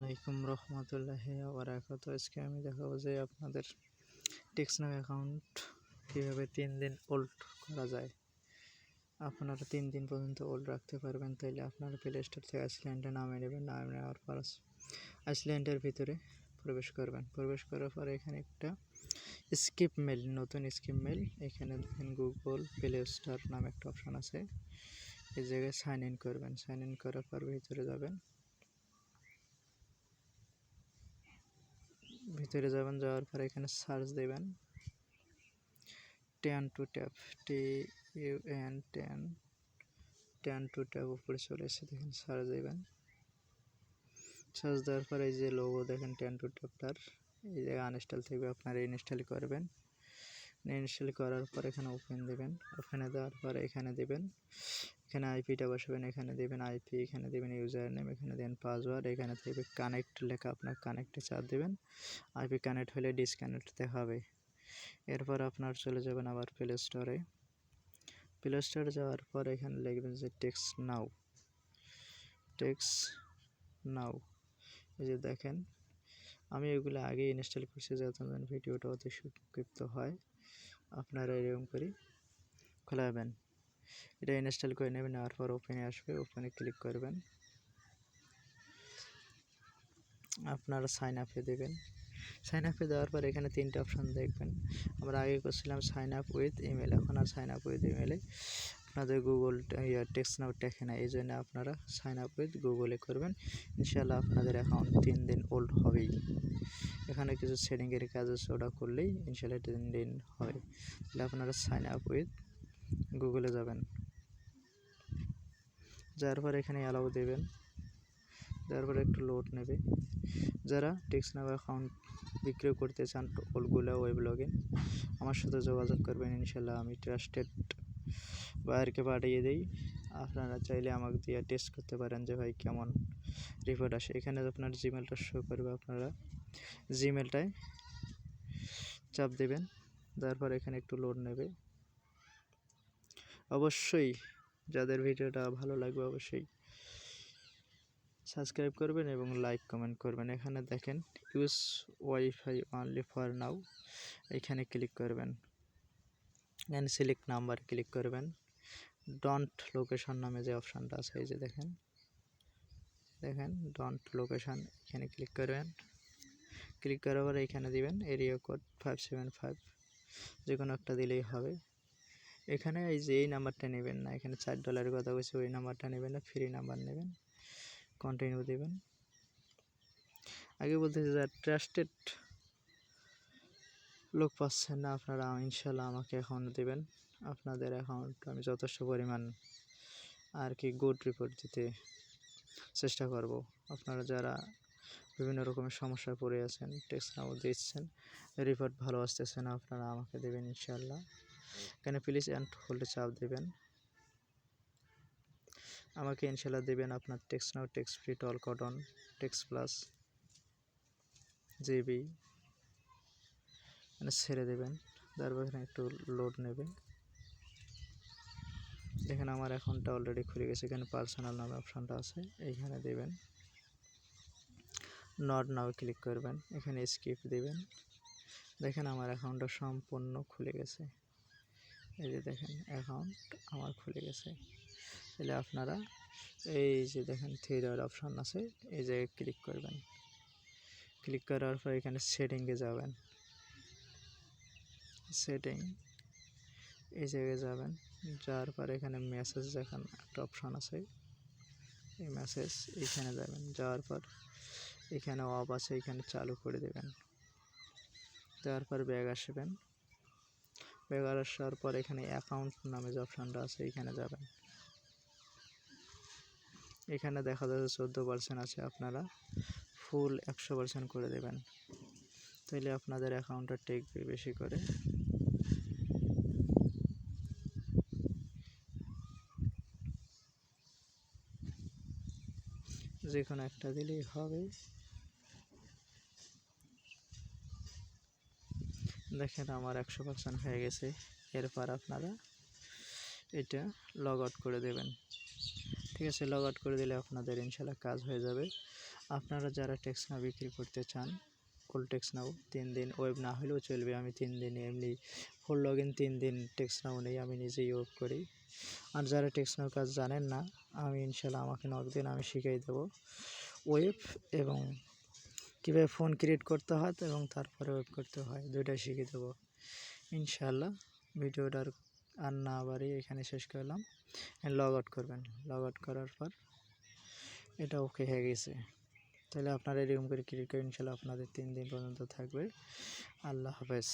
আসসালামাইকুম রহমতুল্লাহি ওয়া বারাকাতুহু। আজকে আমি দেখাবো যে আপনাদের টেক্সনাউ অ্যাকাউন্ট কীভাবে 3 দিন ওল্ড করা যায়। আপনারা 3 দিন পর্যন্ত ওল্ড রাখতে পারবেন। তাইলে আপনারা প্লে স্টোর থেকে আইসল্যান্ডে নামিয়ে নেবেন। নামিয়ে নেওয়ার পর আইসল্যান্ডের ভিতরে প্রবেশ করবেন। প্রবেশ করার পর এখানে একটা স্কিপ মেল, নতুন স্কিপ মেল, এখানে দেখেন গুগল প্লে স্টোর নামে একটা অপশান আছে। এই জায়গায় সাইন ইন করবেন। সাইন ইন করার পর ভিতরে যাবেন। যাওয়ার পর এখানে সার্চ দেবেন ten to tap, TUN 10 to tap উপরে চলে এসে দেখেন সার্চ দেবেন। সার্চ দেওয়ার পর এই যে লোগো দেখেন 10 টু ট্যাপটার, এই জায়গায় আনইনস্টল থাকবে, আপনারা ইনস্টল করবেন। ইনস্টল করার পর এখানে ওপেন দেবেন। ওপেনে দেওয়ার পর এখানে দেবেন, এখানে আইপিটা বসাবেন, এখানে দেবেন আইপি, এখানে দেবেন ইউজার নেম, এখানে দেবেন পাসওয়ার্ড, এখানে থাকবে কানেক্ট লেখা, আপনার কানেক্টে চাপ দেবেন। আইপি কানেক্ট হলে ডিসকানেক্ট দেখাবে। এরপর আপনার চলে যাবেন আবার প্লে স্টোরে। প্লে স্টোরে যাওয়ার পর এখানে লিখবেন যে টেক্সনাউ। এই যে দেখেন আমি এগুলো আগে ইনস্টল করছি, যাতে ভিডিওটা অতি সংক্ষিপ্ত হয়। আপনারা এরকম করে খোলাবেন, এটা ইনস্টল করে নেবেন। নেওয়ার পর ওপেনে আসবে, ওপেনে ক্লিক করবেন। আপনারা সাইন আপে দেবেন। সাইন আপে দেওয়ার পর এখানে 3টে অপশান দেখবেন। আমরা আগে করছিলাম সাইন আপ উইথ ইমেল, এখন আর সাইন আপ উইথ ইমেলে আপনাদের গুগল টেক্সনাউ টেকে না, এই জন্য আপনারা সাইন আপ উইথ গুগলে করবেন। ইনশাআল্লাহ আপনাদের অ্যাকাউন্ট 3 দিন ওল্ড হবেই। এখানে কিছু সেটিংয়ের কাজ আছে, ওটা করলেই ইনশাআল্লাহ 3 দিন হবে। তাহলে আপনারা সাইন আপ উইথ গুগলে যাবেন। যাওয়ার পর এখানে অ্যালাউ দেবেন। দেওয়ার পর একটু লোড নেবে। যারা টেক্সনাউ অ্যাকাউন্ট বিক্রি করতে চান ওলগুলা ওয়েব লগইন, আমার সাথে যোগাযোগ করবেন। ইনশাল্লাহ আমি ট্রাস্টেড বায়ারকে পাঠিয়ে দিই। আপনারা চাইলে আমাকে দিয়ে টেস্ট করতে পারেন যে ভাই কেমন রিপোর্ট আসে। এখানে আপনার জিমেলটা শো করবে, আপনারা জিমেলটায় চাপ দেবেন। তারপর এখানে একটু লোড নেবে। অবশ্যই যাদের ভিডিওটা ভালো লাগবে অবশ্যই সাবস্ক্রাইব করবেন এবং লাইক কমেন্ট করবেন। এখানে দেখেন use wifi only for now, এখানে ক্লিক করবেন। এখানে সিলেক্ট নাম্বার ক্লিক করবেন। ডন্ট লোকেশন নামে যে অপশানটা আছে, এই যে দেখেন ডন্ট লোকেশন, এখানে ক্লিক করবেন। ক্লিক করার পর এখানে দিবেন এরিয়া কোড 575, যে কোনো একটা দিলেই হবে। এখানে এই যে এই নাম্বারটা নেবেন না, এখানে $4 কথা বলছে, ওই নাম্বারটা নেবেন না, ফ্রি নাম্বার নেবেন। কন্টিনিউ দেবেন। আগে বলতেছে যে ট্রাস্টেড লোক পাচ্ছেন না, আপনারা ইনশাল্লাহ আমাকে অ্যাকাউন্ট দেবেন। আপনাদের অ্যাকাউন্ট আমি যথেষ্ট পরিমাণ আর কি গুড রিপোর্ট দিতে চেষ্টা করব। আপনারা যারা বিভিন্ন রকমের সমস্যায় পড়ে আছেন, টেক্সনাউ দিচ্ছেন, রিপোর্ট ভালো আসতেছে না, আপনারা আমাকে দেবেন ইনশাল্লাহ। এখানে প্লিজ অ্যান্ড হোল্ডে চাপ দেবেন, আমাকে ইনশাল্লাহ দেবেন। আপনার টেক্সনাউ, টেক্স ফ্রি, টল কটন, টেক্স প্লাস, জিবি মানে ছেড়ে দেবেন। তারপর এখানে একটু লোড নেবে। দেখেন আমার অ্যাকাউন্টটা অলরেডি খুলে গেছে। এখানে পার্সোনাল নামে অপশানটা আছে, এইখানে দেবেন। নট নাও ক্লিক করবেন, এখানে স্কিপ দেবেন। দেখেন আমার অ্যাকাউন্টটা সম্পূর্ণ খুলে গেছে। এই যে দেখেন অ্যাকাউন্ট আমার খুলে গেছে। তাহলে আপনারা এই যে দেখেন থ্রি ডট অপশান আছে, এই জায়গায় ক্লিক করবেন। ক্লিক করার পর এখানে সেটিংয়ে যাবেন। সেটিং এই জায়গায় যাবেন। যাওয়ার পর এখানে মেসেজ দেখেন একটা অপশান আছে, এই মেসেজ এইখানে যাবেন। যাওয়ার পর এখানে অফ আছে, এখানে চালু করে দেবেন। দেওয়ার পর ব্যাগ আসবেন। ব্যাগ আসার পর এখানে অ্যাকাউন্ট নামে যে অপশানটা আছে, এইখানে যাবেন। এখানে দেখা যাচ্ছে 14% আছে, আপনারা ফুল 100% করে দেবেন। তাইলে আপনাদের অ্যাকাউন্টটা টেকবে বেশি করে। যে কোনো একটা দিলেই হবে। দেখেন আমার 100% হয়ে গেছে। এরপর আপনারা এটা লগ আউট করে দেবেন। ঠিক আছে, লগ আউট করে দিলে আপনাদের ইনশাল্লাহ কাজ হয়ে যাবে। আপনারা যারা টেক্সট নাও বিক্রি করতে চান, ফুল টেক্সট নাও 3 দিন ওয়েব না হলেও চলবে, আমি 3 দিন এমনি ফুল লগ ইন 3 দিন টেক্সট নাও নেই, আমি নিজেই ওয়েব করি। আর যারা টেক্সট নাও কাজ জানেন না, আমি ইনশাল্লাহ আমাকে নক দিন, আমি শিখিয়ে দেবো ওয়েব এবং কীভাবে ফোন ক্রিয়েট করতে হয় এবং তারপরে ওয়েব করতে হয়, দুইটাই শিখিয়ে দেবো ইনশাল্লাহ। ভিডিওটা আর না বাড়িয়ে এখানে শেষ করলাম। লগ আউট করবেন, লগ আউট করার পর এটা ওকে হয়ে গেছে, তাহলে আপনারা এরকম করে ক্রিয়েট করে ইনশাল্লাহ আপনাদের 3 দিন পর্যন্ত থাকবে। আল্লাহ হাফেজ।